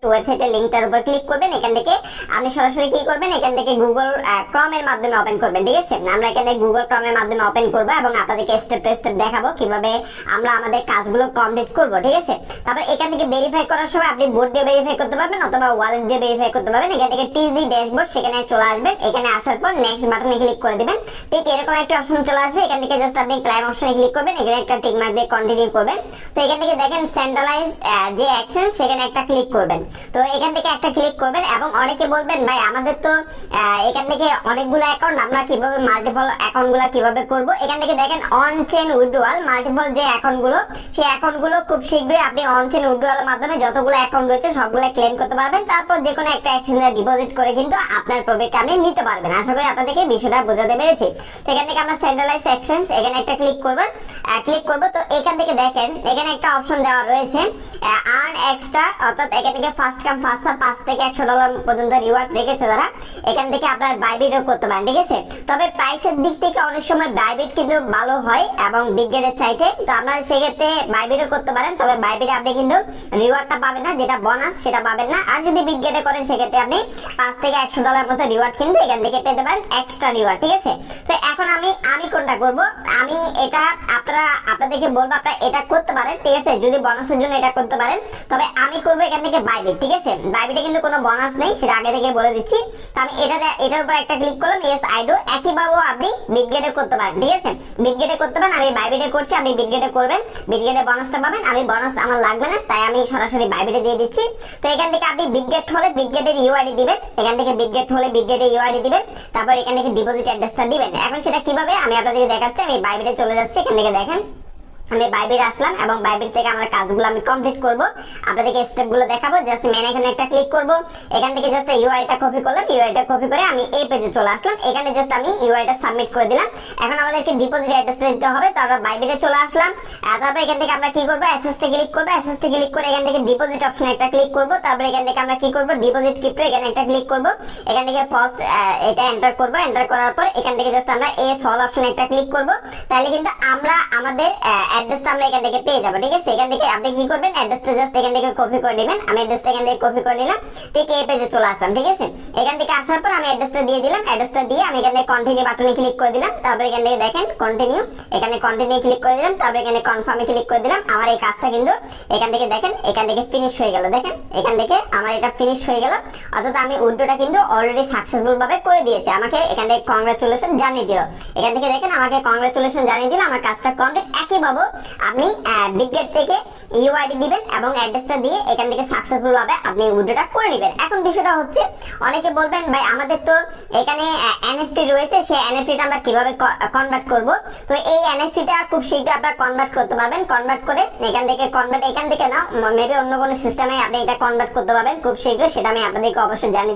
ওয়েবসাইটের লিংকটার উপর ক্লিক করবেন। এখান থেকে আপনি সরাসরি কি করবেন, এখান থেকে গুগল ক্রমের মাধ্যমে ওপেন করবেন। ঠিক আছে, আমরা এখানে গুগল ক্রমের মাধ্যমে ওপেন করব এবং আপনাদেরকে স্টেপ বাই স্টেপ দেখাবো কিভাবে আমরা আমাদের কাজগুলো কমপ্লিট করব। ঠিক আছে, তারপর এখান থেকে ভেরিফাই করার সময় আপনি বোর্ড দিয়ে ভেরিফাই করতে পারবেন অথবা ওয়ালেট দিয়ে ভেরিফাই করতে পারবেন। এখান থেকে টিজি ড্যাশবোর্ড সেখানে চলে আসবেন। এখানে আসার পর নেক্সট বাটনে ক্লিক করে দিবেন। ঠিক এরকম একটা অপশন চলে আসবে। এখান থেকে জাস্ট আপনি ক্লাইম অপশনে ক্লিক করবেন। এখানে একটা টিক মার্ক দিয়ে কন্টিনিউ করবেন। তো এখান থেকে দেখেন সেন্ট্রালাইজ যে এক্সচেঞ্জ সেখানে একটা ক্লিক করবেন। তো এখান থেকে একটা ক্লিক করবেন এবং অনেকে বলবেন ভাই আমাদের তো এখান থেকে অনেকগুলো অ্যাকাউন্ট, আমরা কিভাবে মাল্টিপল অ্যাকাউন্টগুলো কিভাবে করব। এখান থেকে দেখেন অন চেইন উইথড্রয়াল মাল্টিপল যে অ্যাকাউন্টগুলো, সেই অ্যাকাউন্টগুলো খুব শীঘ্রই আপনি অন চেইন উইথড্রয়ালের মাধ্যমে যতগুলো অ্যাকাউন্ট রয়েছে সবগুলো ক্লেম করতে পারবেন। তারপর যে কোনো একটা এক্সচেঞ্জে ডিপোজিট করে কিন্তু আপনার প্রফিটটা আপনি নিতে পারবেন। আশা করি আপনাদেরকে বিষয়টা বোঝাতে পেরেছি। তো এখান থেকে আমরা সেন্ট্রালাইজ এক্সচেঞ্জ এখানে একটা ক্লিক করব। তো এখান থেকে দেখেন এখানে একটা অপশন দেওয়া রয়েছে আর্ন এক্সট্রা, অর্থাৎ এখান থেকে ফার্স্ট কাম ফার্স্ট সার্ভ $5 থেকে $100 পর্যন্ত রিওয়ার্ড রেখেছে তারা। এখান থেকে আপনার বাইবিটও করতে পারেন। ঠিক আছে, তবে প্রাইসের দিক থেকে অনেক সময় বাইবিট কিন্তু ভালো হয় এবং বিগগেটের চাইতে। তো আপনারা সেক্ষেত্রে বাইবিটও করতে পারেন, তবে বাইবিটে আপনি কিন্তু রিওয়ার্ডটা পাবেন না, যেটা বোনাস সেটা পাবেন না। আর যদি বিগগেটে করেন সেক্ষেত্রে আপনি $5 থেকে $100 মতো রিওয়ার্ড কিন্তু এখান থেকে পেতে পারেন, এক্সট্রা রিওয়ার্ড। ঠিক আছে, তো এখন আমি কোনটা করব, আমি এটা আপনাদেরকে বলবো আপনারা এটা করতে পারেন। ঠিক আছে, যদি বোনাসের জন্য এটা করতে পারেন, তবে আমি করব এখান থেকে বাইবিট। ঠিক আছে, বাইবিটে কিন্তু কোনো বোনাস নেই, সেটা আগে থেকে বলে দিচ্ছি। তো আমি এটার উপর একটা ক্লিক করলাম, ইয়েস আই ডু। একইভাবে আপনি বিগগেটে করতে পারেন। ঠিক আছে, বিগগেটে করতে পারেন, আমি বাইবিটে করছি, আপনি বিগগেটে করবেন, বিগগেটে বোনাসটা পাবেন। আমি বোনাস আমার লাগবে না, তাই আমি সরাসরি বাইবিটে দিয়ে দিচ্ছি। তো এখান থেকে আপনি বিগগেট হলে বিগগেটের ইউআইডি দিবেন, এখান থেকে বিগগেট হলে বিগগেটের ইউআইডি দিবেন, তারপর এখান থেকে ডিপোজিট অ্যাড্রেসটা দিবেন। এখন সেটা কিভাবে আমি আপনাদেরকে দেখাচ্ছি। আমি বাইবিটে চলে যাচ্ছি, এখান থেকে দেখেন আমি বাইবিট আসলাম এবং বাইবিট থেকে আমার কাজগুলো আমি কমপ্লিট করব, আপনাদেরকে স্টেপগুলো দেখাবো। জাস্ট মেন এখানে একটা ক্লিক করব, এখান থেকে জাস্ট ইউআইটা কপি করলাম, ইউআইটা কপি করে আমি এই পেজে চলে আসলাম। এখানে জাস্ট আমি ইউআইটা সাবমিট করে দিলাম। এখন আমাদেরকে ডিপোজিট অ্যাড্রেসটা দিতে হবে। তো আমরা বাইবিটে চলে আসলাম। তারপর এখান থেকে আমরা কি করব, অ্যাসেসটে ক্লিক করব, অ্যাসেসটে ক্লিক করে এখান থেকে ডিপোজিট অপশনে একটা ক্লিক করব। তারপর এখান থেকে আমরা কি করব, ডিপোজিট ক্রিপ্টো এখানে একটা ক্লিক করব। এখান থেকে ফার্স্ট এটা এন্টার করব, এন্টার করার পর এখান থেকে জাস্ট আমরা এই সল অপশনে একটা ক্লিক করব। তাহলে কিন্তু আমরা আমাদের অ্যাড্রেসটা আমরা এখান থেকে পেয়ে যাবো। ঠিক আছে, এখান থেকে আপনি কি করবেন, অ্যাড্রেসটা জাস্ট এখান থেকে কপি করে নেবেন। আমি অ্যাড্রেসটা এখান থেকে কপি করে নিলাম, ঠিক এই পেজে চলে আসলাম। ঠিক আছে, এখান থেকে আসার পর আমি অ্যাড্রেসটা দিয়ে দিলাম, অ্যাড্রেসটা দিয়ে আমি এখানে কন্টিনিউ বাটনে ক্লিক করে দিলাম। তারপর এখান থেকে দেখেন কন্টিনিউ, এখানে কন্টিনিউ ক্লিক করে দিলাম। তারপর এখানে কনফার্মে ক্লিক করে দিলাম। আমার এই কাজটা কিন্তু এখান থেকে দেখেন এখান থেকে ফিনিশ হয়ে গেল। দেখেন এখান থেকে আমার এটা ফিনিশ হয়ে গেল, অর্থাৎ আমি উইথড্রটা কিন্তু অলরেডি সাকসেসফুল ভাবে করে দিয়েছি। আমাকে এখান থেকে কংগ্রাচুলেশন জানিয়ে দিল। এখান থেকে দেখেন আমাকে কংগ্রাচুলেশন জানিয়ে দিল, আমার কাজটা কমপ্লিট। একইভাবে আপনি বিগগেট থেকে ইউআইডি দিবেন এবং অ্যাড্রেসটা দিয়ে এখান থেকে সাকসেসফুল ভাবে আপনি উইথড্রটা করে নেবেন। এখন বিষয়টা হচ্ছে অনেকে বলবেন ভাই আমাদের তো এখানে এনএফটি রয়েছে, সেই এনএফটিটা আমরা কিভাবে কনভার্ট করব। তো এই এনএফটিটা খুব শীঘ্রই আপনারা কনভার্ট করতে পারবেন। কনভার্ট করে এখান থেকে না, মেবি অন্য কোনো সিস্টেমে আপনি এটা কনভার্ট করতে পারবেন খুব শীঘ্রই, সেটা আমি আপনাদেরকে অবশ্যই জানিয়ে